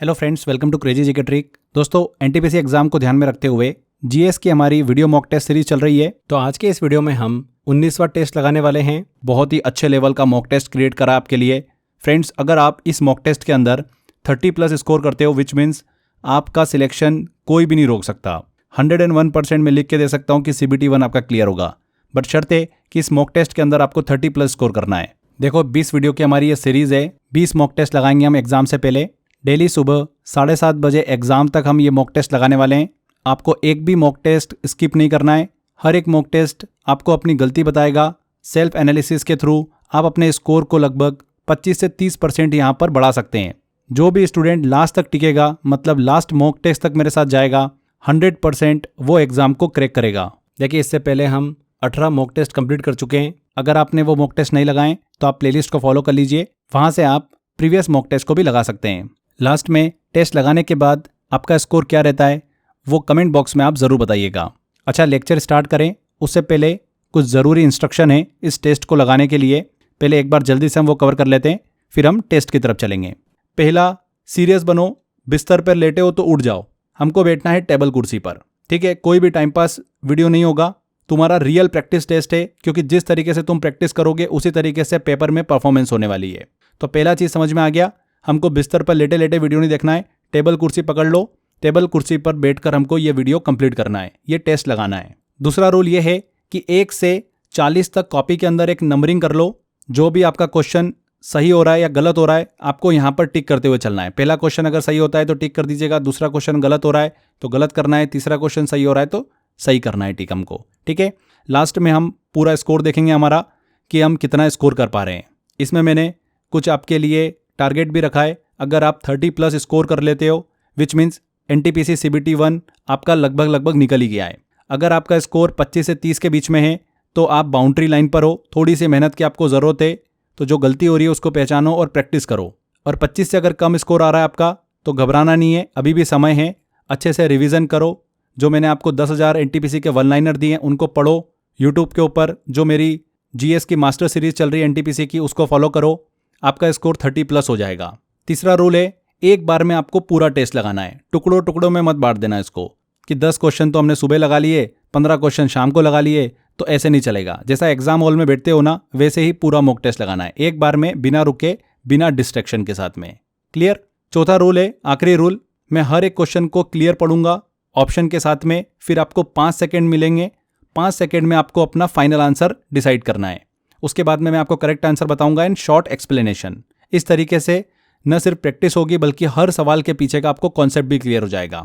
Hello friends, welcome to crazy GK trick. दोस्तों, NTPC exam को ध्यान में रखते हुए जीएस की हमारी वीडियो मॉक टेस्ट सीरीज चल रही है। तो आज के इस वीडियो में हम 19वां टेस्ट लगाने वाले हैं। बहुत ही अच्छे लेवल का मॉक टेस्ट क्रिएट करा आपके लिए। फ्रेंड्स, अगर आप इस मॉक टेस्ट के अंदर 30+ स्कोर करते हो, विच मीन्स आपका सिलेक्शन कोई भी नहीं रोक सकता। 101% में लिख के दे सकता हूँ कि CBT 1 आपका क्लियर होगा, बट शर्त है कि इस मॉक टेस्ट के अंदर आपको 30+ स्कोर करना है। देखो, 20 वीडियो की हमारी ये सीरीज है। 20 मॉक टेस्ट लगाएंगे हम एग्जाम से पहले। डेली सुबह 7:30 बजे एग्जाम तक हम ये मॉक टेस्ट लगाने वाले हैं। आपको एक भी मॉक टेस्ट स्किप नहीं करना है। हर एक मॉक टेस्ट आपको अपनी गलती बताएगा। सेल्फ एनालिसिस के थ्रू आप अपने स्कोर को लगभग 25 से 30% यहाँ पर बढ़ा सकते हैं। जो भी स्टूडेंट लास्ट तक टिकेगा, मतलब लास्ट मॉक टेस्ट तक मेरे साथ जाएगा, 100% वो एग्जाम को क्रैक करेगा। देखिए, इससे पहले हम 18 मॉक टेस्ट कंप्लीट कर चुके हैं। अगर आपने वो मॉक टेस्ट नहीं लगाएं तो आप प्लेलिस्ट को फॉलो कर लीजिए, वहाँ से आप प्रीवियस मॉक टेस्ट को भी लगा सकते हैं। लास्ट में टेस्ट लगाने के बाद आपका स्कोर क्या रहता है वो कमेंट बॉक्स में आप ज़रूर बताइएगा। अच्छा, लेक्चर स्टार्ट करें उससे पहले कुछ ज़रूरी इंस्ट्रक्शन है इस टेस्ट को लगाने के लिए। पहले एक बार जल्दी से हम वो कवर कर लेते हैं, फिर हम टेस्ट की तरफ चलेंगे। पहला, सीरियस बनो। बिस्तर पर लेटे हो तो उठ जाओ। हमको बैठना है टेबल कुर्सी पर, ठीक है। कोई भी टाइम पास वीडियो नहीं होगा। तुम्हारा रियल प्रैक्टिस टेस्ट है, क्योंकि जिस तरीके से तुम प्रैक्टिस करोगे उसी तरीके से पेपर में परफॉर्मेंस होने वाली है। तो पहला चीज़ समझ में आ गया, हमको बिस्तर पर लेटे लेटे वीडियो नहीं देखना है। टेबल कुर्सी पकड़ लो, टेबल कुर्सी पर बैठकर हमको ये वीडियो कंप्लीट करना है, ये टेस्ट लगाना है। दूसरा रूल ये है कि 1 से 40 तक कॉपी के अंदर एक नंबरिंग कर लो। जो भी आपका क्वेश्चन सही हो रहा है या गलत हो रहा है, आपको यहाँ पर टिक करते हुए चलना है। पहला क्वेश्चन अगर सही होता है तो टिक कर दीजिएगा, दूसरा क्वेश्चन गलत हो रहा है तो गलत करना है, तीसरा क्वेश्चन सही हो रहा है तो सही करना है टिक हमको, ठीक है। लास्ट में हम पूरा स्कोर देखेंगे हमारा कि हम कितना स्कोर कर पा रहे हैं। इसमें मैंने कुछ आपके लिए टारगेट भी रखा है। अगर आप 30+ स्कोर कर लेते हो, विच मीन्स NTPC CBT 1 आपका लगभग निकल ही गया है। अगर आपका स्कोर 25 से 30 के बीच में है तो आप बाउंड्री लाइन पर हो। थोड़ी सी मेहनत की आपको ज़रूरत है, तो जो गलती हो रही है उसको पहचानो और प्रैक्टिस करो। और 25 से अगर कम स्कोर आ रहा है आपका तो घबराना नहीं है, अभी भी समय है। अच्छे से रिवीजन करो। जो मैंने आपको 10,000 NTPC के 1-लाइनर दिए हैं उनको पढ़ो। यूट्यूब के ऊपर जो मेरी GS की मास्टर सीरीज चल रही है NTPC की, उसको फॉलो करो। आपका स्कोर 30+ हो जाएगा। तीसरा रूल है, एक बार में आपको पूरा टेस्ट लगाना है। टुकड़ों टुकड़ों में मत बांट देना इसको कि 10 क्वेश्चन तो हमने सुबह लगा लिए, 15 क्वेश्चन शाम को लगा लिए, तो ऐसे नहीं चलेगा। जैसा एग्जाम हॉल में बैठते हो ना, वैसे ही पूरा मॉक टेस्ट लगाना है, एक बार में, बिना रुके, बिना डिस्ट्रैक्शन के साथ में। क्लियर? चौथा रूल है, आखिरी रूल, मैं हर एक क्वेश्चन को क्लियर पढ़ूंगा ऑप्शन के साथ में, फिर आपको 5 सेकेंड मिलेंगे। 5 सेकेंड में आपको अपना फाइनल आंसर डिसाइड करना है। उसके बाद में मैं आपको करेक्ट आंसर बताऊंगा इन शॉर्ट एक्सप्लेनेशन। इस तरीके से न सिर्फ प्रैक्टिस होगी बल्कि हर सवाल के पीछे का आपको कॉन्सेप्ट भी क्लियर हो जाएगा।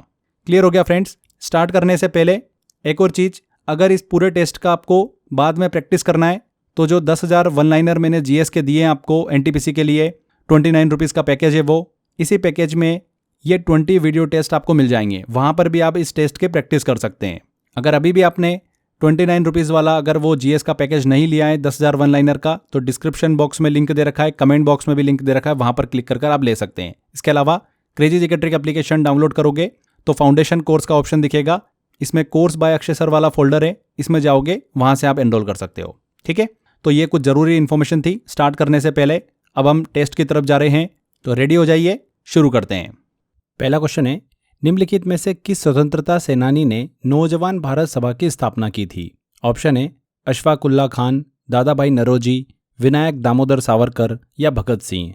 क्लियर हो गया फ्रेंड्स? स्टार्ट करने से पहले एक और चीज़, अगर इस पूरे टेस्ट का आपको बाद में प्रैक्टिस करना है तो जो 10,000 1-लाइनर मैंने GS के दिए हैं आपको NTPC के लिए, 29 रुपीज़ का पैकेज है वो। इसी पैकेज में ये 20 वीडियो टेस्ट आपको मिल जाएंगे। वहाँ पर भी आप इस टेस्ट के प्रैक्टिस कर सकते हैं। अगर अभी भी आपने 29 रुपीज़ वाला अगर वो GS का पैकेज नहीं लिया है 10,000 1-लाइनर का, तो डिस्क्रिप्शन बॉक्स में लिंक दे रखा है, कमेंट बॉक्स में भी लिंक दे रखा है, वहाँ पर क्लिक कर आप ले सकते हैं। इसके अलावा crazy GK trick application download करोगे तो फाउंडेशन कोर्स का ऑप्शन दिखेगा। इसमें कोर्स बाय अक्षय सर वाला फोल्डर है, इसमें जाओगे, वहाँ से आप एनरोल कर सकते हो, ठीक है। तो ये कुछ ज़रूरी इन्फॉर्मेशन थी स्टार्ट करने से पहले। अब हम टेस्ट की तरफ जा रहे हैं, तो रेडी हो जाइए, शुरू करते हैं। पहला क्वेश्चन है, निम्नलिखित में से किस स्वतंत्रता सेनानी ने नौजवान भारत सभा की स्थापना की थी? ऑप्शन है अशफाक उल्लाह खान, दादा भाई नौरोजी, विनायक दामोदर सावरकर या भगत सिंह।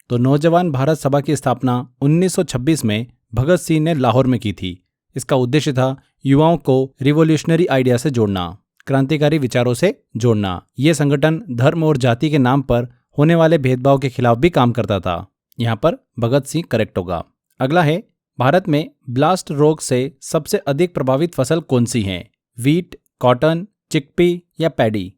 तो नौजवान भारत सभा की स्थापना 1926 में भगत सिंह ने लाहौर में की थी। इसका उद्देश्य था युवाओं को रिवॉल्यूशनरी आइडिया से जोड़ना, क्रांतिकारी विचारों से जोड़ना। यह संगठन धर्म और जाति के नाम पर होने वाले भेदभाव के खिलाफ भी काम करता था। यहाँ पर भगत सिंह करेक्ट होगा। अगला है, भारत में ब्लास्ट रोग से सबसे अधिक प्रभावित फसल कौन सी है? वीट, कॉटन, चिकपी या पैडी?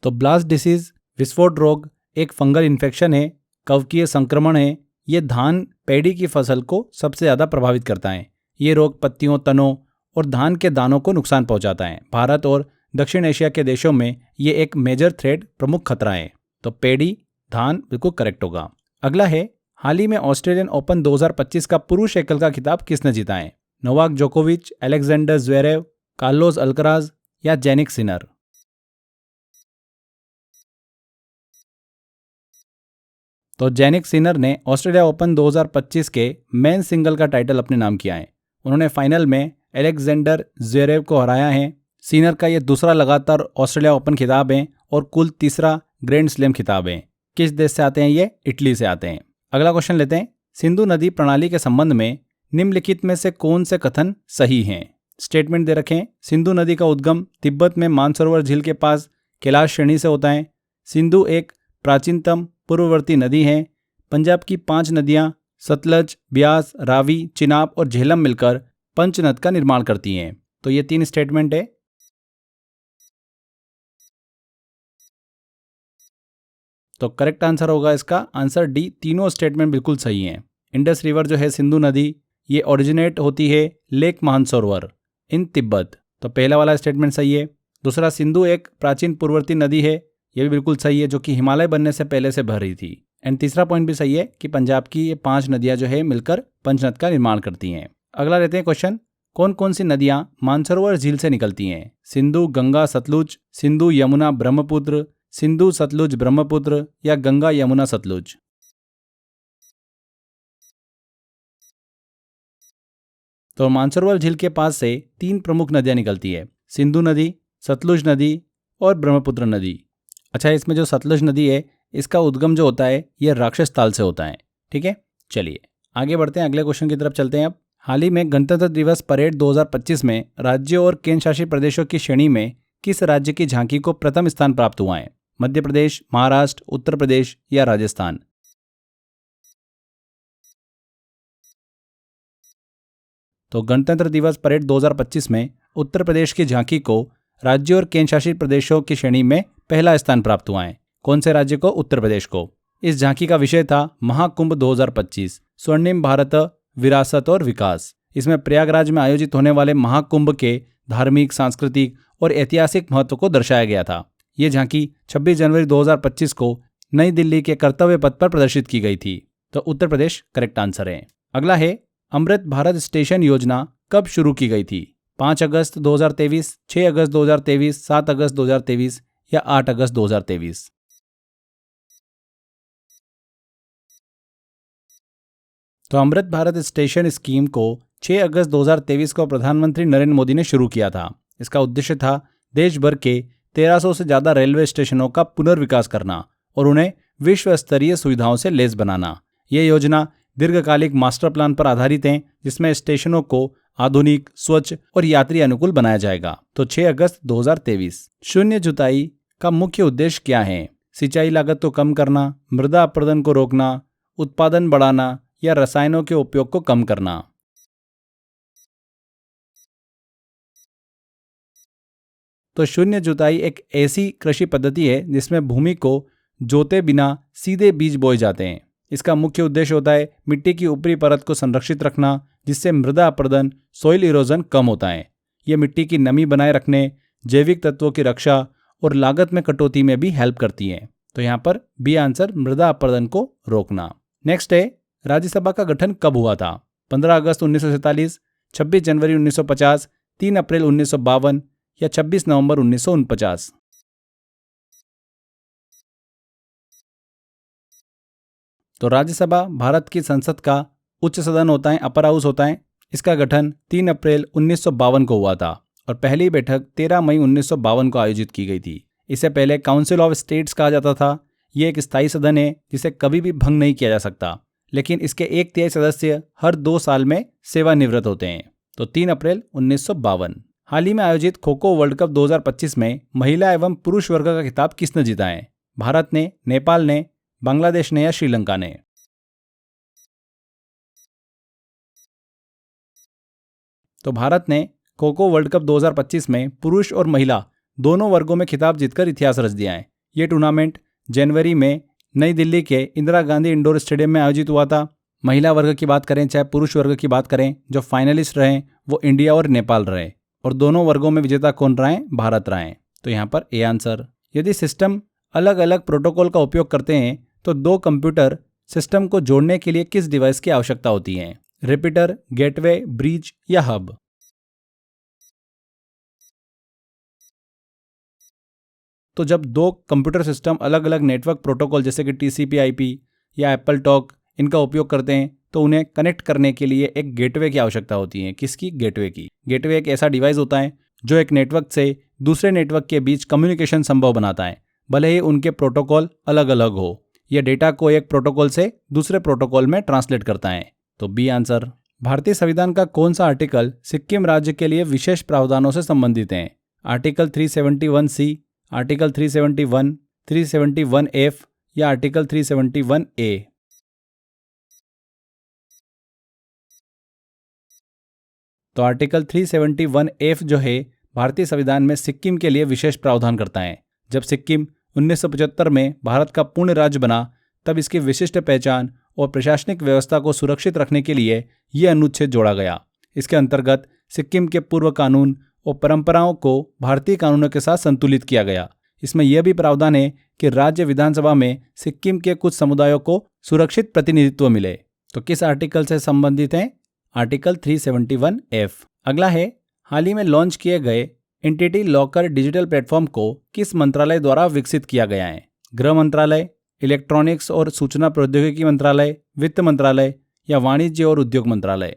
तो ब्लास्ट डिसीज, विस्फोट रोग, एक फंगल इन्फेक्शन है, कवकीय संक्रमण है। ये धान, पैडी की फसल को सबसे ज़्यादा प्रभावित करता है। ये रोग पत्तियों, तनों और धान के दानों को नुकसान पहुंचाता है। भारत और दक्षिण एशिया के देशों में ये एक मेजर थ्रेट, प्रमुख खतरा है। तो पैडी, धान बिल्कुल करेक्ट होगा। अगला है, हाल ही में ऑस्ट्रेलियन ओपन 2025 का पुरुष एकल का खिताब किसने जीता है? नोवाक जोकोविच, अलेक्जेंडर ज़्वेरेव, कार्लोस अल्कराज या जैनिक सिनर? तो जैनिक सिनर ने ऑस्ट्रेलिया ओपन 2025 के मेन सिंगल का टाइटल अपने नाम किया है। उन्होंने फाइनल में एलेक्जेंडर ज़्वेरेव को हराया है। सिनर का यह दूसरा लगातार ऑस्ट्रेलिया ओपन खिताब है और कुल तीसरा ग्रैंड स्लैम खिताब है। किस देश से आते हैं ये? इटली से आते हैं। अगला क्वेश्चन लेते हैं। सिंधु नदी प्रणाली के संबंध में निम्नलिखित में से कौन से कथन सही हैं? स्टेटमेंट दे रखे हैं। सिंधु नदी का उद्गम तिब्बत में मानसरोवर झील के पास कैलाश श्रेणी से होता है। सिंधु एक प्राचीनतम पूर्ववर्ती नदी है। पंजाब की 5 नदियां सतलज, ब्यास, रावी, चिनाब और झेलम मिलकर पंचनद का निर्माण करती हैं। तो ये 3 स्टेटमेंट है। तो करेक्ट आंसर होगा इसका आंसर डी, तीनों स्टेटमेंट बिल्कुल सही हैं। इंडस रिवर जो है सिंधु नदी, ये ओरिजिनेट होती है लेक मानसरोवर इन तिब्बत। तो पहला वाला स्टेटमेंट सही है। दूसरा, सिंधु एक प्राचीन पूर्ववर्ती नदी है, ये भी बिल्कुल सही है, जो कि हिमालय बनने से पहले से बह रही थी। एंड तीसरा पॉइंट भी सही है कि पंजाब की ये 5 नदियां जो है मिलकर पंचनद का निर्माण करती हैं। अगला लेते हैं क्वेश्चन। कौन कौन सी नदियां मानसरोवर झील से निकलती हैं? सिंधु, गंगा, सतलुज, सिंधु, यमुना, ब्रह्मपुत्र, सिंधु, सतलुज, ब्रह्मपुत्र या गंगा, यमुना, सतलुज? तो मानसरोवर झील के पास से 3 प्रमुख नदियां निकलती है, सिंधु नदी, सतलुज नदी और ब्रह्मपुत्र नदी। अच्छा, इसमें जो सतलुज नदी है इसका उद्गम जो होता है यह राक्षस ताल से होता है। ठीक है, चलिए आगे बढ़ते हैं, अगले क्वेश्चन की तरफ चलते हैं। अब हाल ही में गणतंत्र दिवस परेड 2025 में राज्यों और केंद्र शासित प्रदेशों की श्रेणी में किस राज्य की झांकी को प्रथम स्थान प्राप्त हुआ है? मध्य प्रदेश, महाराष्ट्र, उत्तर प्रदेश या राजस्थान? तो गणतंत्र दिवस परेड 2025 में उत्तर प्रदेश की झांकी को राज्यों और केंद्र शासित प्रदेशों की श्रेणी में पहला स्थान प्राप्त हुआ है। कौन से राज्य को? उत्तर प्रदेश को। इस झांकी का विषय था महाकुंभ 2025, स्वर्णिम भारत, विरासत और विकास। इसमें प्रयागराज में आयोजित होने वाले महाकुंभ के धार्मिक, सांस्कृतिक और ऐतिहासिक महत्व को दर्शाया गया था। ये झांकी 26 जनवरी 2025 को नई दिल्ली के कर्तव्य पथ पर प्रदर्शित की गई थी। तो उत्तर प्रदेश करेक्ट आंसर है। अगला है, अमृत भारत स्टेशन योजना कब शुरू की गई थी? 5 अगस्त 2023, 6 अगस्त 2023, 7 अगस्त 2023 या 8 अगस्त 2023? तो अमृत भारत स्टेशन स्कीम को 6 अगस्त 2023 को प्रधानमंत्री नरेंद्र मोदी ने शुरू किया था। इसका उद्देश्य था देश भर के 1300 से ज़्यादा रेलवे स्टेशनों का पुनर्विकास करना और उन्हें विश्व स्तरीय सुविधाओं से लैस बनाना। यह योजना दीर्घकालिक मास्टर प्लान पर आधारित है, जिसमें स्टेशनों को आधुनिक, स्वच्छ और यात्री अनुकूल बनाया जाएगा। तो 6 अगस्त 2023। शून्य जुताई का मुख्य उद्देश्य क्या है? सिंचाई लागत को कम करना, मृदा अपरदन को रोकना, उत्पादन बढ़ाना या रसायनों के उपयोग को कम करना? तो शून्य जुताई एक ऐसी कृषि पद्धति है जिसमें भूमि को जोते बिना सीधे बीज बोए जाते हैं। इसका मुख्य उद्देश्य होता है मिट्टी की ऊपरी परत को संरक्षित रखना, जिससे मृदा अपरदन, सॉइल इरोजन कम होता है। यह मिट्टी की नमी बनाए रखने, जैविक तत्वों की रक्षा और लागत में कटौती में भी हेल्प करती है। तो यहाँ पर बी आंसर, मृदा अपरदन को रोकना। नेक्स्ट है, राज्यसभा का गठन कब हुआ था? 15 अगस्त 1947, 26 जनवरी 1950, 3 अप्रैल 1952 या 26 नवंबर 1949? तो राज्यसभा भारत की संसद का उच्च सदन होता है, अपर हाउस होता है। इसका गठन 3 अप्रैल 1952 को हुआ था और पहली बैठक 13 मई 1952 को आयोजित की गई थी। इसे पहले काउंसिल ऑफ स्टेट्स कहा जाता था। यह एक स्थायी सदन है जिसे कभी भी भंग नहीं किया जा सकता, लेकिन इसके 1/3 सदस्य हर 2 साल में सेवानिवृत्त होते हैं। तो 3 अप्रैल 1952। हाल ही में आयोजित खो खो वर्ल्ड कप 2025 में महिला एवं पुरुष वर्ग का खिताब किसने जीता है? भारत ने, नेपाल ने, बांग्लादेश ने या श्रीलंका ने? तो भारत ने खो खो वर्ल्ड कप 2025 में पुरुष और महिला दोनों वर्गों में खिताब जीतकर इतिहास रच दिया है। ये टूर्नामेंट जनवरी में नई दिल्ली के इंदिरा गांधी इंडोर स्टेडियम में आयोजित हुआ था। महिला वर्ग की बात करें चाहे पुरुष वर्ग की बात करें, जो फाइनलिस्ट रहे वो इंडिया और नेपाल रहे और दोनों वर्गों में विजेता कौन रहे? भारत रहे। तो यहाँ पर ए आंसर। यदि सिस्टम अलग अलग प्रोटोकॉल का उपयोग करते हैं तो 2 कंप्यूटर सिस्टम को जोड़ने के लिए किस डिवाइस की आवश्यकता होती है? रिपीटर, गेटवे, ब्रिज या हब? तो जब दो कंप्यूटर सिस्टम अलग अलग नेटवर्क प्रोटोकॉल जैसे कि TCP/IP या एप्पल टॉक इनका उपयोग करते हैं तो उन्हें कनेक्ट करने के लिए एक गेटवे की आवश्यकता होती है। किसकी? गेटवे की। गेटवे एक ऐसा डिवाइस होता है जो एक नेटवर्क से दूसरे नेटवर्क के बीच कम्युनिकेशन संभव बनाता है, भले ही उनके प्रोटोकॉल अलग अलग हो। यह डेटा को एक प्रोटोकॉल से दूसरे प्रोटोकॉल में ट्रांसलेट करता है। तो बी आंसर। भारतीय संविधान का कौन सा आर्टिकल सिक्किम राज्य के लिए विशेष प्रावधानों से संबंधित है? आर्टिकल 371C, आर्टिकल 371, 371F या आर्टिकल 371A? तो आर्टिकल 371F जो है भारतीय संविधान में सिक्किम के लिए विशेष प्रावधान करता है। जब सिक्किम 1975 में भारत का पूर्ण राज्य बना तब इसकी विशिष्ट पहचान और प्रशासनिक व्यवस्था को सुरक्षित रखने के लिए यह अनुच्छेद जोड़ा गया। इसके अंतर्गत सिक्किम के पूर्व कानून और परंपराओं को भारतीय कानूनों के साथ संतुलित किया गया। इसमें यह भी प्रावधान है कि राज्य विधानसभा में सिक्किम के कुछ समुदायों को सुरक्षित प्रतिनिधित्व मिले। तो किस आर्टिकल से संबंधित है? Article 371F। अगला है, हाल ही में लॉन्च किए गए एंटिटी लॉकर डिजिटल प्लेटफॉर्म को किस मंत्रालय द्वारा विकसित किया गया है? गृह मंत्रालय, इलेक्ट्रॉनिक्स और सूचना प्रौद्योगिकी मंत्रालय, वित्त मंत्रालय या वाणिज्य और उद्योग मंत्रालय?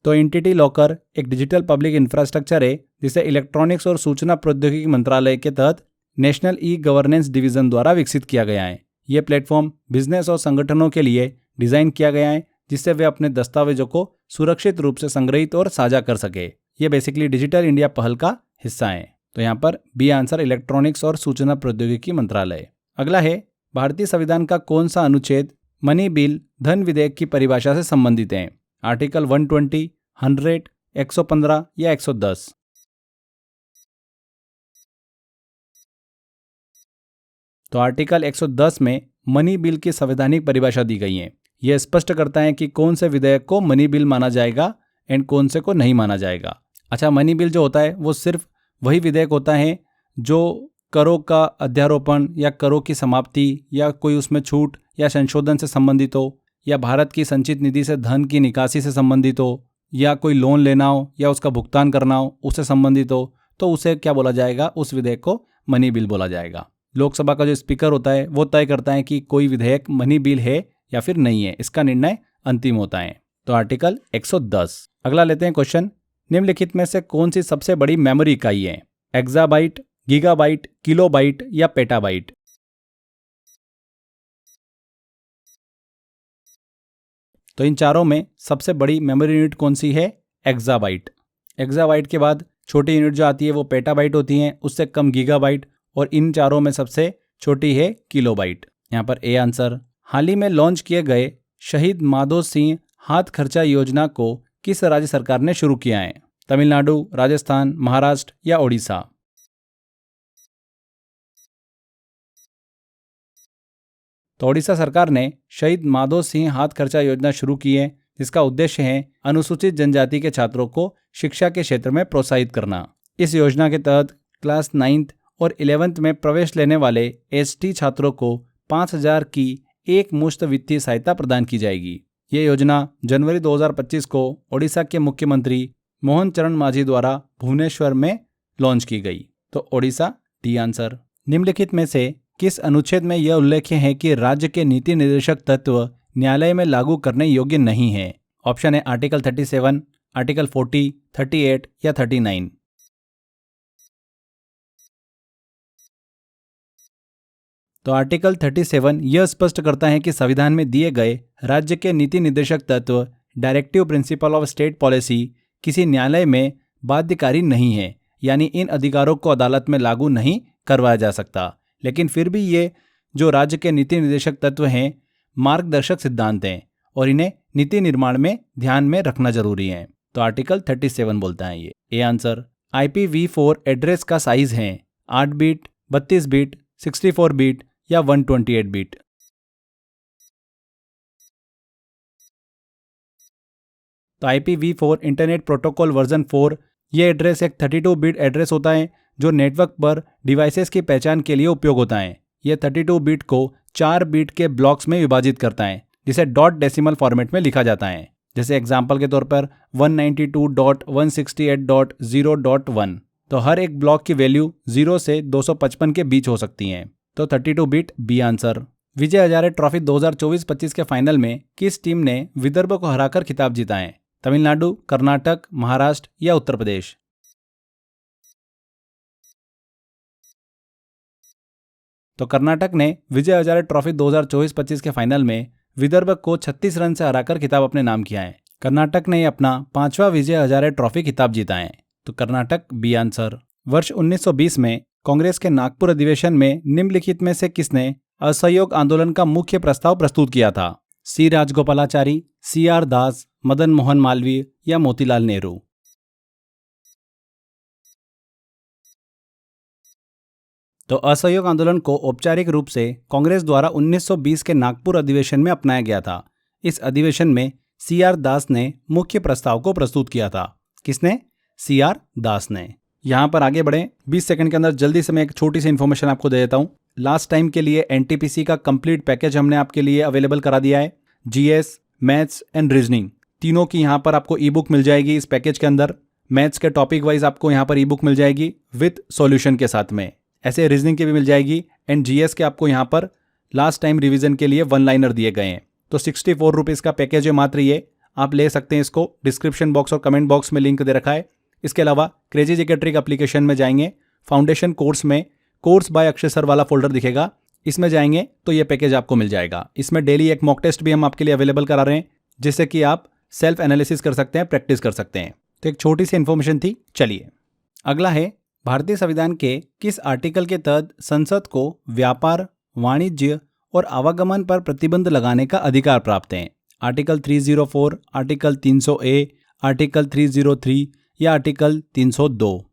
तो एंटिटी लॉकर एक डिजिटल पब्लिक इंफ्रास्ट्रक्चर है जिसे इलेक्ट्रॉनिक्स और सूचना प्रौद्योगिकी मंत्रालय के तहत नेशनल ई गवर्नेंस डिवीजन द्वारा विकसित किया गया है। यह प्लेटफॉर्म बिजनेस और संगठनों के लिए डिजाइन किया गया है जिससे वे अपने दस्तावेजों को सुरक्षित रूप से संग्रहित और साझा कर सके। यह बेसिकली डिजिटल इंडिया पहल का हिस्सा है। तो यहाँ पर बी आंसर, इलेक्ट्रॉनिक्स और सूचना प्रौद्योगिकी मंत्रालय। अगला है, भारतीय संविधान का कौन सा अनुच्छेद मनी बिल धन विधेयक की परिभाषा से संबंधित है? आर्टिकल 120, 100, 115 या 110? तो आर्टिकल 110 में मनी बिल की संवैधानिक परिभाषा दी गई है। यह स्पष्ट करता है कि कौन से विधेयक को मनी बिल माना जाएगा एंड कौन से को नहीं माना जाएगा। अच्छा, मनी बिल जो होता है वो सिर्फ वही विधेयक होता है जो करों का अध्यारोपण या करों की समाप्ति या कोई उसमें छूट या संशोधन से संबंधित हो, या भारत की संचित निधि से धन की निकासी से संबंधित हो, या कोई लोन लेना हो या उसका भुगतान करना हो उससे संबंधित हो, तो उसे क्या बोला जाएगा? उस विधेयक को मनी बिल बोला जाएगा। लोकसभा का जो स्पीकर होता है वो तय करता है कि कोई विधेयक मनी बिल है या फिर नहीं है। इसका निर्णय अंतिम होता है। तो आर्टिकल 110। अगला लेते हैं क्वेश्चन, निम्नलिखित में से कौन सी सबसे बड़ी मेमोरी इकाई है? एक्साबाइट, गीगाबाइट, किलोबाइट या पेटाबाइट? तो इन चारों में सबसे बड़ी मेमोरी यूनिट कौन सी है? एक्साबाइट। एक्साबाइट के बाद छोटी यूनिट जो आती है वो पेटाबाइट होती है, उससे कम गीगाबाइट, और इन चारों में सबसे छोटी है किलोबाइट। यहाँ पर ए आंसर। हाल ही में लॉन्च किए गए शहीद माधो सिंह हाथ खर्चा योजना को किस राज्य सरकार ने शुरू किया है? तमिलनाडु, राजस्थान, महाराष्ट्र या ओडिशा? तो ओडिशा सरकार ने शहीद माधो सिंह हाथ खर्चा योजना शुरू की है जिसका उद्देश्य है अनुसूचित जनजाति के छात्रों को शिक्षा के क्षेत्र में प्रोत्साहित करना। इस योजना के तहत क्लास 9th और 11th में प्रवेश लेने वाले ST छात्रों को 5,000 की एक मुश्त वित्तीय सहायता प्रदान की जाएगी। ये योजना जनवरी 2025 को ओडिशा के मुख्यमंत्री मोहन चरण मांझी द्वारा भुवनेश्वर में लॉन्च की गई। तो ओडिशा, डी आंसर। निम्नलिखित में से किस अनुच्छेद में यह उल्लेख्य है कि राज्य के नीति निर्देशक तत्व न्यायालय में लागू करने योग्य नहीं है? ऑप्शन है आर्टिकल 37, आर्टिकल 40, 38 या 39। तो आर्टिकल 37 यह स्पष्ट करता है कि संविधान में दिए गए राज्य के नीति निर्देशक तत्व directive principle of state policy किसी न्यायालय में बाध्यकारी नहीं है, यानी इन अधिकारों को अदालत में लागू नहीं करवाया जा सकता। लेकिन फिर भी ये जो राज्य के नीति निर्देशक तत्व हैं मार्गदर्शक सिद्धांत हैं और इन्हें नीति निर्माण में ध्यान में रखना जरूरी है। तो आर्टिकल 37 बोलता है ये। A answer. IPv4 एड्रेस का साइज है 8 बिट, 32 बिट, 64 बिट या 128 बिट? तो IPv4 इंटरनेट प्रोटोकॉल वर्जन 4 ये एड्रेस एक 32 बिट एड्रेस होता है जो नेटवर्क पर डिवाइसेस की पहचान के लिए उपयोग होता है। यह 32 बिट को 4 बिट के ब्लॉक्स में विभाजित करता है जिसे डॉट डेसिमल फॉर्मेट में लिखा जाता है। जैसे एग्जाम्पल के तौर पर 192.168.0.1। तो हर एक ब्लॉक की वैल्यू 0 से 255 के बीच हो सकती हैं। तो 32 bit B answer. Vijay Hazare trophy 2024-25 के फाइनल में किस टीम ने विदर्भ को हराकर खिताब जीता है? तमिलनाडु, कर्नाटक, महाराष्ट्र या उत्तर प्रदेश? तो कर्नाटक ने विजय हजारे ट्रॉफी 2024-25 के फाइनल में विदर्भ को 36 रन से हराकर खिताब अपने नाम किया है। कर्नाटक ने अपना 5वां विजय हजारे ट्रॉफी खिताब जीता है। तो कर्नाटक बी आंसर। वर्ष 1920 में कांग्रेस के नागपुर अधिवेशन में निम्नलिखित में से किसने असहयोग आंदोलन का मुख्य प्रस्ताव प्रस्तुत किया था? सी राजगोपालाचारी, सी आर दास, मदन मोहन मालवीय या मोतीलाल नेहरू? तो असहयोग आंदोलन को औपचारिक रूप से कांग्रेस द्वारा 1920 के नागपुर अधिवेशन में अपनाया गया था। इस अधिवेशन में सी आर दास ने मुख्य प्रस्ताव को प्रस्तुत किया था। किसने? सी आर दास ने। यहाँ पर आगे बढ़े, 20 सेकंड के अंदर जल्दी से मैं एक छोटी सी इन्फॉर्मेशन आपको दे देता हूँ। लास्ट टाइम के लिए एनटीपीसी का कंप्लीट पैकेज हमने आपके लिए अवेलेबल करा दिया है। जीएस, मैथ्स एंड रीजनिंग तीनों की यहाँ पर आपको ई बुक मिल जाएगी इस पैकेज के अंदर। मैथ्स के टॉपिक वाइज आपको यहाँ पर ई बुक मिल जाएगी विथ सॉल्यूशन के साथ में। ऐसे रीजनिंग की भी मिल जाएगी एंड जीएस के आपको यहाँ पर लास्ट टाइम रिवीजन के लिए 1 लाइनर दिए गए हैं। तो 64 रुपीज़ का पैकेज है मात्र ये, आप ले सकते हैं इसको। डिस्क्रिप्शन बॉक्स और कमेंट बॉक्स में लिंक दे रखा है। इसके अलावा क्रेजी जीके ट्रिक एप्लीकेशन में जाएंगे, फाउंडेशन कोर्स में कोर्स बाय अक्षय सर वाला फोल्डर दिखेगा, इसमें जाएंगे तो ये पैकेज आपको मिल जाएगा। इसमें डेली एक मॉक टेस्ट भी हम आपके लिए अवेलेबल करा रहे हैं, जिससे कि आप सेल्फ एनालिसिस कर सकते हैं, प्रैक्टिस कर सकते हैं। तो एक छोटी सी इन्फॉर्मेशन थी। चलिए अगला है, भारतीय संविधान के किस आर्टिकल के तहत संसद को व्यापार, वाणिज्य और आवागमन पर प्रतिबंध लगाने का अधिकार प्राप्त है? आर्टिकल 304, आर्टिकल 300A, आर्टिकल 303 या आर्टिकल 302?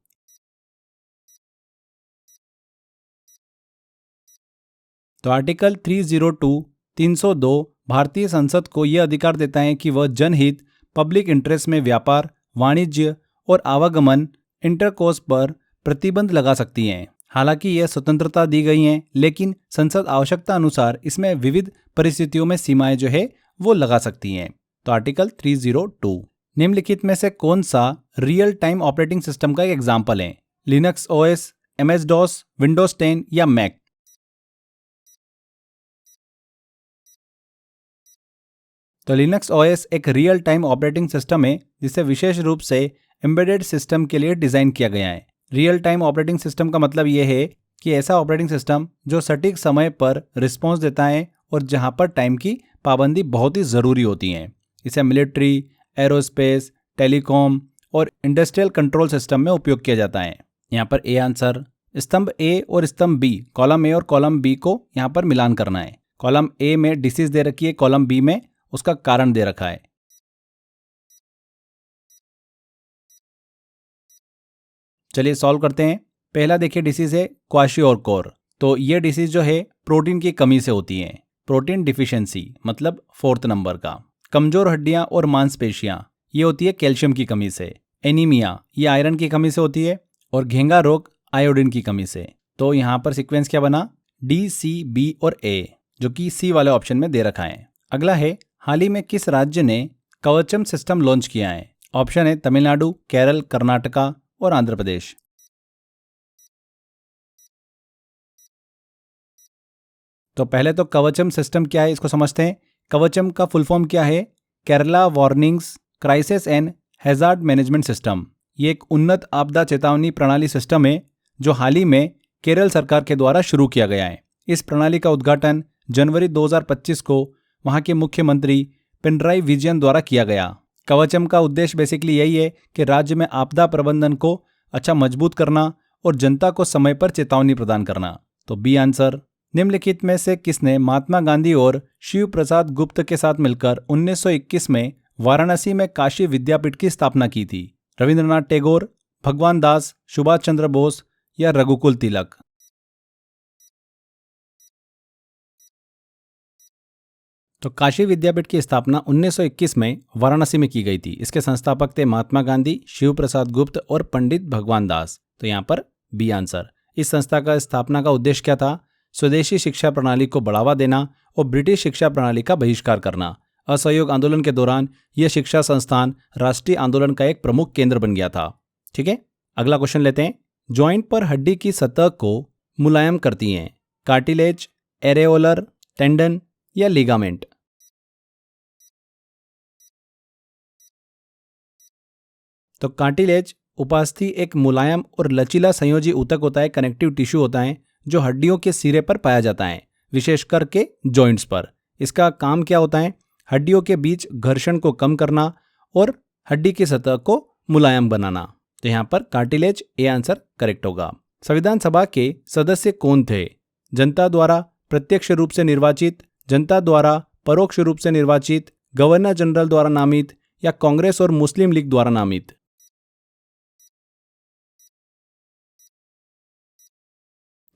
तो आर्टिकल 302, 302 भारतीय संसद को यह अधिकार देता है कि वह जनहित, पब्लिक इंटरेस्ट में व्यापार, वाणिज्य और आवागमन, इंटरकोर्स पर प्रतिबंध लगा सकती हैं। हालांकि यह स्वतंत्रता दी गई है, लेकिन संसद आवश्यकता अनुसार इसमें विविध परिस्थितियों में सीमाएं जो है वो लगा सकती हैं। तो आर्टिकल 302। निम्नलिखित में से कौन सा रियल टाइम ऑपरेटिंग सिस्टम का एक एग्जाम्पल है? Linux OS, MS DOS, Windows 10 या मैक? तो लिनक्स ओएस एक रियल टाइम ऑपरेटिंग सिस्टम है जिसे विशेष रूप से एम्बेडेड सिस्टम के लिए डिजाइन किया गया है। रियल टाइम ऑपरेटिंग सिस्टम का मतलब यह है कि ऐसा ऑपरेटिंग सिस्टम जो सटीक समय पर रिस्पॉन्स देता है और जहां पर टाइम की पाबंदी बहुत ही ज़रूरी होती है। इसे मिलिट्री, एरोस्पेस, टेलीकॉम और इंडस्ट्रियल कंट्रोल सिस्टम में उपयोग किया जाता है। यहाँ पर ए आंसर। स्तंभ ए और स्तंभ बी, कॉलम ए और कॉलम बी को यहाँ पर मिलान करना है। कॉलम ए में डिसीज दे रखी है, कॉलम बी में उसका कारण दे रखा है। चलिए सॉल्व करते हैं। पहला देखिए डिसीज है क्वाशियोरकोर। तो ये डिसीज जो है प्रोटीन की कमी से होती है, प्रोटीन डिफिशियंसी, मतलब 4th नंबर का। कमजोर हड्डियां और मांसपेशियां, ये होती है कैल्शियम की कमी से। एनीमिया, ये आयरन की कमी से होती है। और घेंगा रोग आयोडीन की कमी से। तो यहाँ पर सीक्वेंस क्या बना? डी, सी, बी और ए, जो कि सी वाले ऑप्शन में दे रखा है। अगला है, हाल ही में किस राज्य ने कवचम सिस्टम लॉन्च किया है? ऑप्शन है तमिलनाडु, केरल, कर्नाटका और आंध्र प्रदेश। तो पहले तो कवचम सिस्टम क्या है इसको समझते हैं। कवचम का फुल फॉर्म क्या है? Kerala warnings crisis and hazard management system. ये एक उन्नत आपदा चेतावनी प्रणाली सिस्टम है जो हाल ही में केरल सरकार के द्वारा शुरू किया गया है। इस प्रणाली का उद्घाटन जनवरी 2025 को वहां के मुख्यमंत्री पिनराई विजयन द्वारा किया गया। कवचम का उद्देश्य बेसिकली यही है कि राज्य में आपदा प्रबंधन को अच्छा मजबूत करना और जनता को समय पर चेतावनी प्रदान करना। तो बी आंसर। निम्नलिखित में से किसने महात्मा गांधी और शिव प्रसाद गुप्त के साथ मिलकर 1921 में वाराणसी में काशी विद्यापीठ की स्थापना की थी? रविंद्रनाथ टैगोर, भगवान दास, सुभाष चंद्र बोस या रघुकुल तिलक? तो काशी विद्यापीठ की स्थापना 1921 में वाराणसी में की गई थी। इसके संस्थापक थे महात्मा गांधी, शिव प्रसाद गुप्त और पंडित भगवान दास। तो यहाँ पर बी आंसर। इस संस्था का स्थापना का उद्देश्य क्या था? स्वदेशी शिक्षा प्रणाली को बढ़ावा देना और ब्रिटिश शिक्षा प्रणाली का बहिष्कार करना। असहयोग आंदोलन के दौरान यह शिक्षा संस्थान राष्ट्रीय आंदोलन का एक प्रमुख केंद्र बन गया था। ठीक है, अगला क्वेश्चन लेते हैं। जॉइंट पर हड्डी की सतह को मुलायम करती हैं, कार्टिलेज, एरेओलर, टेंडन या लिगामेंट? तो कार्टिलेज उपास्थि एक मुलायम और लचीला संयोजी ऊतक होता है, कनेक्टिव टिश्यू होता है जो हड्डियों के सिरे पर पाया जाता है, विशेष करके जॉइंट्स पर। इसका काम क्या होता है? हड्डियों के बीच घर्षण को कम करना और हड्डी की सतह को मुलायम बनाना। तो यहाँ पर कार्टिलेज ए आंसर करेक्ट होगा। संविधान सभा के सदस्य कौन थे? जनता द्वारा प्रत्यक्ष रूप से निर्वाचित, जनता द्वारा परोक्ष रूप से निर्वाचित, गवर्नर जनरल द्वारा नामित या कांग्रेस और मुस्लिम लीग द्वारा नामित?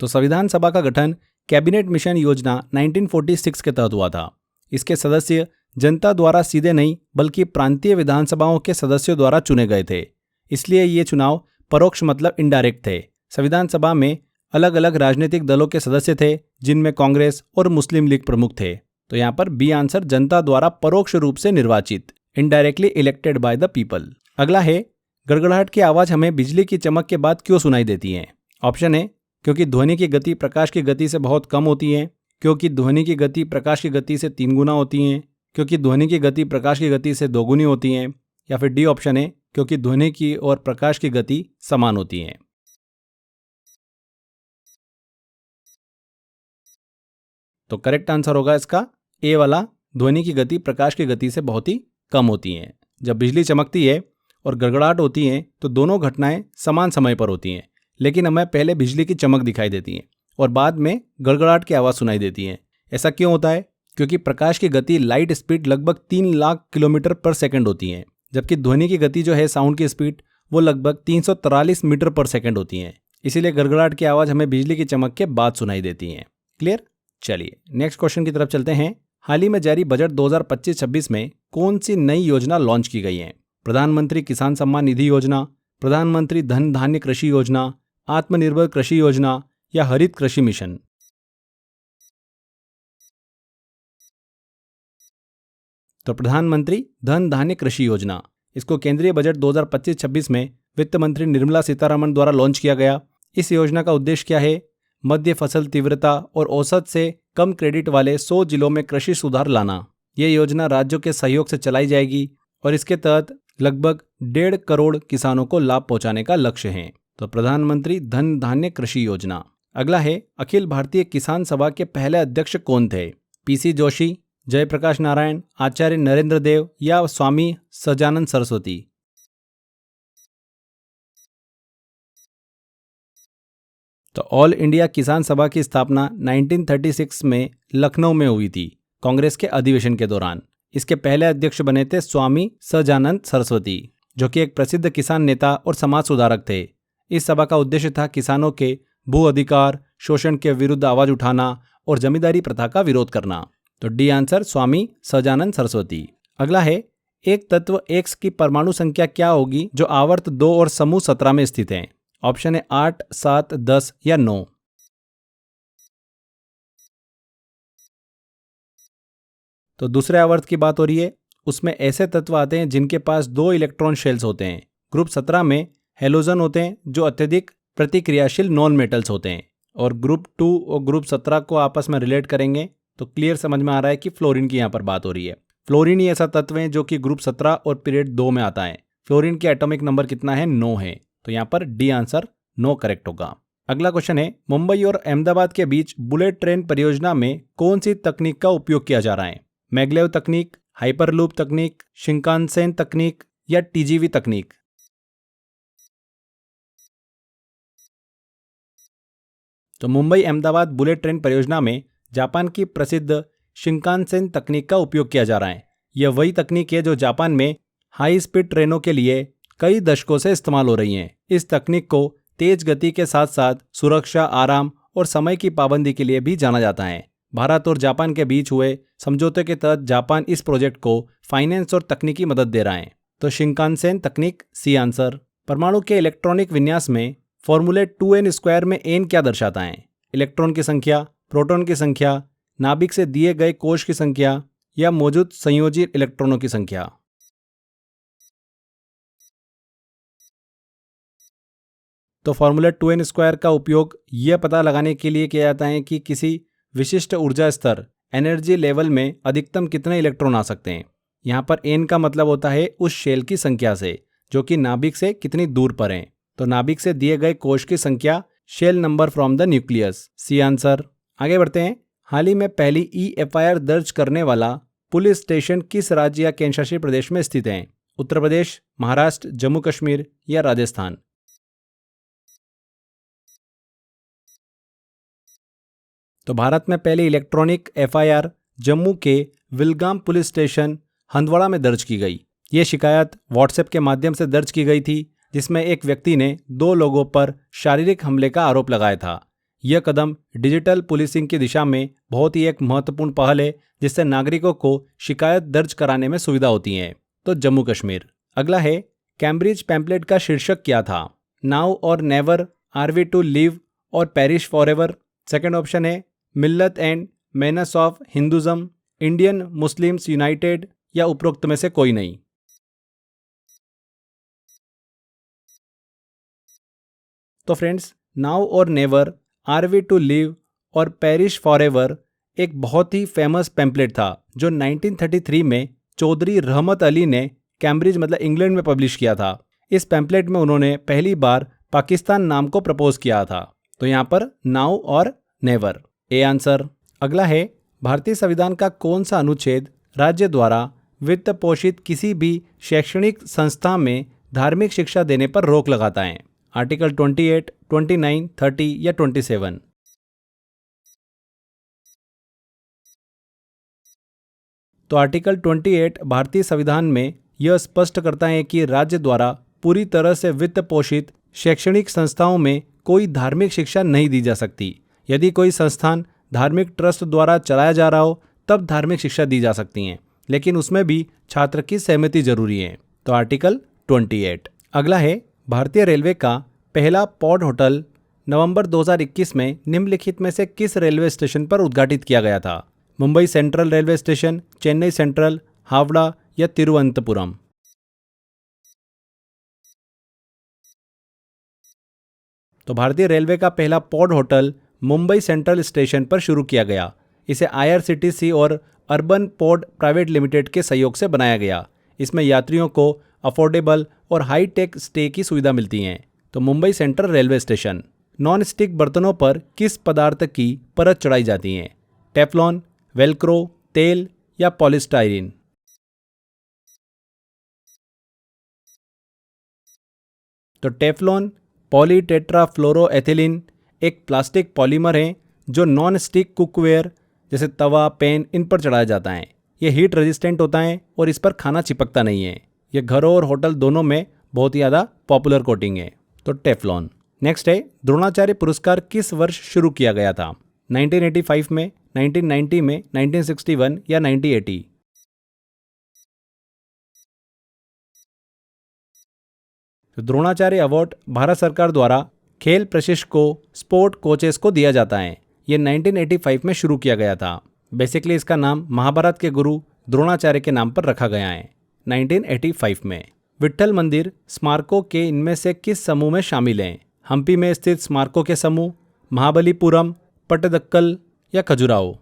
तो संविधान सभा का गठन कैबिनेट मिशन योजना 1946 के तहत हुआ था। इसके सदस्य जनता द्वारा सीधे नहीं बल्कि प्रांतीय विधानसभाओं के सदस्यों द्वारा चुने गए थे, इसलिए ये चुनाव परोक्ष मतलब इनडायरेक्ट थे। संविधान सभा में अलग अलग राजनीतिक दलों के सदस्य थे, जिनमें कांग्रेस और मुस्लिम लीग प्रमुख थे। तो यहाँ पर बी आंसर जनता द्वारा परोक्ष रूप से निर्वाचित, indirectly elected by the people. अगला है, गड़गड़ाहट की आवाज हमें बिजली की चमक के बाद क्यों सुनाई देती है? ऑप्शन है क्योंकि ध्वनि की गति प्रकाश की गति से बहुत कम होती है, क्योंकि ध्वनि की गति प्रकाश की गति से 3 गुना होती है, क्योंकि ध्वनि की गति प्रकाश की गति से 2 गुनी होती है, या फिर डी ऑप्शन है क्योंकि ध्वनि की और प्रकाश की गति समान होती है। तो करेक्ट आंसर होगा इसका ए वाला, ध्वनि की गति प्रकाश की गति से बहुत ही कम होती है। जब बिजली चमकती है और गड़गड़ाहट होती है तो दोनों घटनाएं समान समय पर होती हैं, लेकिन हमें पहले बिजली की चमक दिखाई देती है और बाद में गड़गड़ाहट की आवाज़ सुनाई देती है। ऐसा क्यों होता है? क्योंकि प्रकाश की गति लाइट स्पीड लगभग 3 लाख किलोमीटर पर सेकंड होती है, जबकि ध्वनि की गति जो है साउंड की स्पीड वो लगभग 343 मीटर पर सेकंड होती है। इसीलिए गड़गड़ाहट की आवाज़ हमें बिजली की चमक के बाद सुनाई देती है। क्लियर? चलिए नेक्स्ट क्वेश्चन की तरफ चलते हैं। हाल ही में जारी बजट 2025-26 में कौन सी नई योजना लॉन्च की गई है? प्रधानमंत्री किसान सम्मान निधि योजना, प्रधानमंत्री धन धान्य कृषि योजना, आत्मनिर्भर कृषि योजना या हरित कृषि मिशन? तो प्रधानमंत्री धन धान्य कृषि योजना, इसको केंद्रीय बजट 2025-26 में वित्त मंत्री निर्मला सीतारमण द्वारा लॉन्च किया गया। इस योजना का उद्देश्य क्या है? मध्य फसल तीव्रता और औसत से कम क्रेडिट वाले 100 जिलों में कृषि सुधार लाना। यह योजना राज्यों के सहयोग से चलाई जाएगी और इसके तहत लगभग 1.5 करोड़ किसानों को लाभ पहुंचाने का लक्ष्य है। तो प्रधानमंत्री धन धान्य कृषि योजना। अगला है, अखिल भारतीय किसान सभा के पहले अध्यक्ष कौन थे? पीसी जोशी, जयप्रकाश नारायण, आचार्य नरेंद्र देव या स्वामी सजानंद सरस्वती? तो ऑल इंडिया किसान सभा की स्थापना 1936 में लखनऊ में हुई थी, कांग्रेस के अधिवेशन के दौरान। इसके पहले अध्यक्ष बने थे स्वामी सजानंद सरस्वती, जो कि एक प्रसिद्ध किसान नेता और समाज सुधारक थे। इस सभा का उद्देश्य था किसानों के भू अधिकार, शोषण के विरुद्ध आवाज उठाना और जमींदारी प्रथा का विरोध करना। तो डी आंसर स्वामी सजानंद सरस्वती। अगला है, एक तत्व X की परमाणु संख्या क्या होगी जो आवर्त 2 और समूह 17 में स्थित है? ऑप्शन है 8, 7, 10 या 9। तो दूसरे आवर्त की बात हो रही है, उसमें ऐसे तत्व आते हैं जिनके पास 2 इलेक्ट्रॉन शेल्स होते हैं। ग्रुप 17 में हेलोजन होते हैं जो अत्यधिक प्रतिक्रियाशील नॉन मेटल्स होते हैं, और ग्रुप 2 और ग्रुप 17 को आपस में रिलेट करेंगे तो क्लियर समझ में आ रहा है कि फ्लोरीन की यहाँ पर बात हो रही है। फ्लोरीन ही ऐसा तत्व है जो कि ग्रुप 17 और पीरियड 2 में आता है। फ्लोरीन के एटॉमिक नंबर कितना है? 9 है। तो यहाँ पर डी आंसर 9 करेक्ट होगा। अगला क्वेश्चन है, मुंबई और अहमदाबाद के बीच बुलेट ट्रेन परियोजना में कौन सी तकनीक का उपयोग किया जा रहा है? मैग्लेव तकनीक, हाइपरलूप तकनीक, शिंकानसेन तकनीक या टीजीवी तकनीक? तो मुंबई अहमदाबाद बुलेट ट्रेन परियोजना में जापान की प्रसिद्ध शिंकानसेन तकनीक का उपयोग किया जा रहा है। यह वही तकनीक है जो जापान में हाई स्पीड ट्रेनों के लिए कई दशकों से इस्तेमाल हो रही है। इस तकनीक को तेज गति के साथ साथ सुरक्षा, आराम और समय की पाबंदी के लिए भी जाना जाता है। भारत और जापान के बीच हुए समझौते के तहत जापान इस प्रोजेक्ट को फाइनेंस और तकनीकी मदद दे रहा है। तो शिंकानसेन तकनीक सी आंसर। परमाणु के इलेक्ट्रॉनिक विन्यास में फॉर्मूले 2n² में n क्या दर्शाता है? इलेक्ट्रॉन की संख्या, प्रोटॉन की संख्या, नाभिक से दिए गए कोश की संख्या या मौजूद संयोजी इलेक्ट्रॉनों की संख्या। तो फॉर्मूला 2n² का उपयोग यह पता लगाने के लिए किया जाता है कि किसी विशिष्ट ऊर्जा स्तर एनर्जी लेवल में अधिकतम कितने इलेक्ट्रॉन आ सकते हैं। यहाँ पर n का मतलब होता है उस शेल की संख्या से जो कि नाभिक से कितनी दूर पर है। तो नाभिक से दिए गए कोश की संख्या, shell number from the nucleus, C answer. आगे बढ़ते हैं। हाल ही में पहली EFIR दर्ज करने वाला पुलिस स्टेशन किस राज्य या केंद्र शासित प्रदेश में स्थित है? उत्तर प्रदेश, महाराष्ट्र, जम्मू कश्मीर या राजस्थान। तो भारत में पहले इलेक्ट्रॉनिक FIR जम्मू के विलगाम पुलिस स्टेशन हंदवाड़ा में दर्ज की गई। ये शिकायत व्हाट्सएप के माध्यम से दर्ज की गई थी, जिसमें एक व्यक्ति ने 2 लोगों पर शारीरिक हमले का आरोप लगाया था। यह कदम डिजिटल पुलिसिंग की दिशा में बहुत ही एक महत्वपूर्ण पहल है, जिससे नागरिकों को शिकायत दर्ज कराने में सुविधा होती है। तो जम्मू कश्मीर। अगला है, कैम्ब्रिज पैम्पलेट का शीर्षक क्या था? Now or never, are we to live or perish forever. Second option है मिल्लत and menace of Hinduism, Indian Muslims united या उपरोक्त में से कोई नहीं। तो friends, now or never, are we to live or perish forever एक बहुत ही फेमस पैम्पलेट था जो 1933 में चौधरी रहमत अली ने कैम्ब्रिज मतलब इंग्लैंड में पब्लिश किया था। इस पैम्पलेट में उन्होंने पहली बार पाकिस्तान नाम को प्रपोज किया था। तो यहाँ पर now or never, A answer. अगला है, भारतीय संविधान का कौन सा अनुच्छेद राज्य द्वारा वित्त पोषित किसी भी शैक्षणिक संस्था में धार्मिक शिक्षा देने पर रोक लगाता है? आर्टिकल 28, 29, 30 या 27। तो आर्टिकल 28 भारतीय संविधान में यह स्पष्ट करता है कि राज्य द्वारा पूरी तरह से वित्त पोषित शैक्षणिक संस्थाओं में कोई धार्मिक शिक्षा नहीं दी जा सकती। यदि कोई संस्थान धार्मिक ट्रस्ट द्वारा चलाया जा रहा हो तब धार्मिक शिक्षा दी जा सकती हैं, लेकिन उसमें भी छात्र की सहमति जरूरी है। तो आर्टिकल 28। अगला है, भारतीय रेलवे का पहला पॉड होटल नवंबर 2021 में निम्नलिखित में से किस रेलवे स्टेशन पर उद्घाटित किया गया था? Mumbai central railway station, Chennai central, Howrah या तिरुवनंतपुरम। तो भारतीय रेलवे का पहला pod hotel Mumbai central station पर शुरू किया गया। इसे IRCTC और अर्बन पॉड प्राइवेट लिमिटेड के सहयोग से बनाया गया। इसमें यात्रियों को अफोर्डेबल और हाई टेक स्टे की सुविधा मिलती है। तो Mumbai central railway station. Non stick बर्तनों पर किस पदार्थ की परत चढ़ाई जाती है? टेफ्लॉन, वेलक्रो, तेल या पॉलीस्टाइरीन। तो टेफ्लॉन पॉलीटेट्राफ्लोरोएथिलीन एक प्लास्टिक पॉलीमर है जो नॉन स्टिक कुकवेयर जैसे तवा, पैन इन पर चढ़ाया जाता है। यह हीट रेजिस्टेंट होता है और इस पर खाना चिपकता नहीं है। यह घरों और होटल दोनों में बहुत ही ज़्यादा पॉपुलर कोटिंग है। तो टेफ्लॉन। नेक्स्ट है, द्रोणाचार्य पुरस्कार किस वर्ष शुरू किया गया था? 1985 में, 1990 में, 1961 या 1980। तो द्रोणाचार्य अवार्ड भारत सरकार द्वारा खेल प्रशिक्षकों, स्पोर्ट कोचेस को दिया जाता है। यह 1985 में शुरू किया गया था। बेसिकली इसका नाम महाभारत के गुरु द्रोणाचार्य के नाम पर रखा गया है 1985 में। विट्ठल मंदिर स्मारकों के इनमें से किस समूह में शामिल हैं? हम्पी में स्थित स्मारकों के समूह, महाबलीपुरम, पट्टदक्कल या खजुराहो।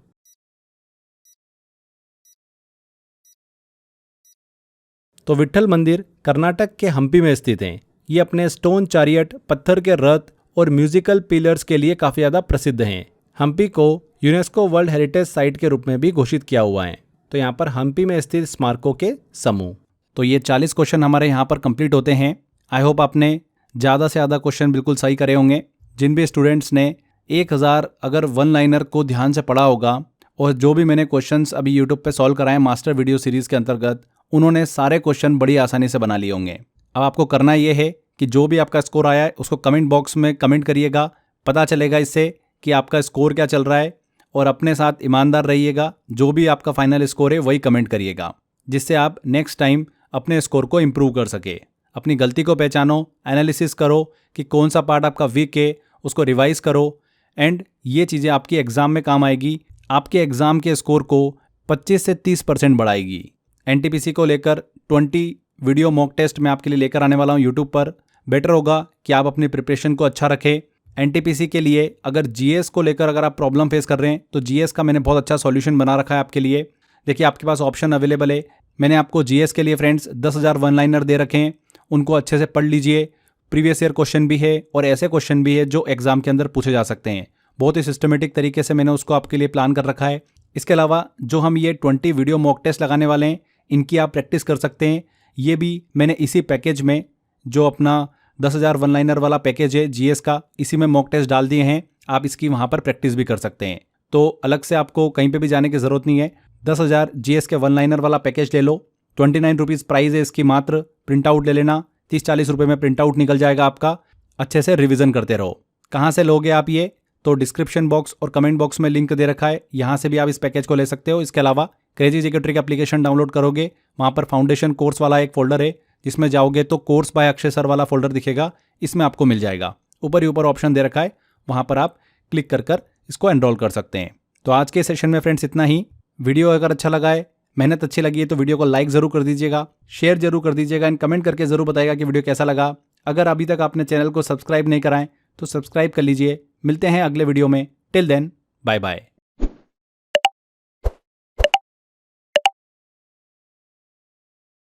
तो विट्ठल मंदिर कर्नाटक के हम्पी में स्थित हैं। ये अपने स्टोन चैरियट, पत्थर के रथ और म्यूजिकल पिलर्स के लिए काफ़ी ज़्यादा प्रसिद्ध हैं। हम्पी को यूनेस्को वर्ल्ड हेरिटेज साइट के रूप में भी घोषित किया हुआ है। तो यहाँ पर हम्पी में स्थित स्मारकों के समूह। तो ये 40 क्वेश्चन हमारे यहाँ पर कंप्लीट होते हैं। आई होप आपने ज़्यादा से ज़्यादा क्वेश्चन बिल्कुल सही करे होंगे। जिन भी स्टूडेंट्स ने 1000 अगर वन लाइनर को ध्यान से पढ़ा होगा और जो भी मैंने क्वेश्चंस अभी यूट्यूब पे सॉल्व कराए मास्टर वीडियो सीरीज़ के अंतर्गत, उन्होंने सारे क्वेश्चन बड़ी आसानी से बना लिए होंगे। अब आपको करना ये है कि जो भी आपका स्कोर आया है उसको कमेंट बॉक्स में कमेंट करिएगा। पता चलेगा इससे कि आपका स्कोर क्या चल रहा है, और अपने साथ ईमानदार रहिएगा। जो भी आपका फाइनल स्कोर है वही कमेंट करिएगा, जिससे आप नेक्स्ट टाइम अपने स्कोर को इम्प्रूव कर सके। अपनी गलती को पहचानो, एनालिसिस करो कि कौन सा पार्ट आपका वीक है, उसको रिवाइज करो, एंड ये चीज़ें आपकी एग्ज़ाम में काम आएगी। आपके एग्ज़ाम के स्कोर को 25 से 30% बढ़ाएगी। एनटीपीसी को लेकर 20 वीडियो मॉक टेस्ट मैं आपके लिए लेकर आने वाला हूँ यूट्यूब पर। बेटर होगा कि आप अपनी प्रिपरेशन को अच्छा रखें। एनटीपीसी के लिए अगर जीएस को लेकर अगर आप प्रॉब्लम फेस कर रहे हैं तो जीएस का मैंने बहुत अच्छा सॉल्यूशन बना रखा है आपके लिए। देखिए, आपके पास ऑप्शन अवेलेबल है। मैंने आपको जीएस के लिए फ्रेंड्स 10,000 वन लाइनर दे रखे हैं, उनको अच्छे से पढ़ लीजिए। प्रीवियस ईयर क्वेश्चन भी है और ऐसे क्वेश्चन भी है जो एग्जाम के अंदर पूछे जा सकते हैं। बहुत ही सिस्टमेटिक तरीके से मैंने उसको आपके लिए प्लान कर रखा है। इसके अलावा जो हम ये 20 वीडियो मॉक टेस्ट लगाने वाले हैं, इनकी आप प्रैक्टिस कर सकते हैं। ये भी मैंने इसी पैकेज में, जो अपना 10,000 वन लाइनर वाला पैकेज है जीएस का, इसी में मॉक टेस्ट डाल दिए हैं। आप इसकी वहाँ पर प्रैक्टिस भी कर सकते हैं। तो अलग से आपको कहीं पे भी जाने की ज़रूरत नहीं है। 10,000 जीएस के वन लाइनर वाला पैकेज ले लो। 29 रुपीज़ प्राइस है इसकी मात्र। प्रिंट आउट ले लेना, 30-40 रुपये में प्रिंट आउट निकल जाएगा आपका। अच्छे से रिवीजन करते रहो। कहाँ से लोगे आप ये? तो डिस्क्रिप्शन बॉक्स और कमेंट बॉक्स में लिंक दे रखा है, यहाँ से भी आप इस पैकेज को ले सकते हो। इसके अलावा crazy GK trick application download करोगे, वहाँ पर फाउंडेशन कोर्स वाला एक फोल्डर है, जिसमें जाओगे तो कोर्स बाय अक्षय सर वाला फोल्डर दिखेगा, इसमें आपको मिल जाएगा। ऊपर ही ऊपर ऑप्शन दे रखा है, वहाँ पर आप क्लिक कर इसको एनरोल कर सकते हैं। तो आज के सेशन में फ्रेंड्स इतना ही। वीडियो अगर अच्छा लगा है, मेहनत अच्छी लगी है तो वीडियो को लाइक ज़रूर कर दीजिएगा, शेयर जरूर कर दीजिएगा, एंड कमेंट करके ज़रूर बताइएगा कि वीडियो कैसा लगा। अगर अभी तक आपने चैनल को सब्सक्राइब नहीं कराएं तो सब्सक्राइब कर लीजिए। मिलते हैं अगले वीडियो में। Till then, bye bye.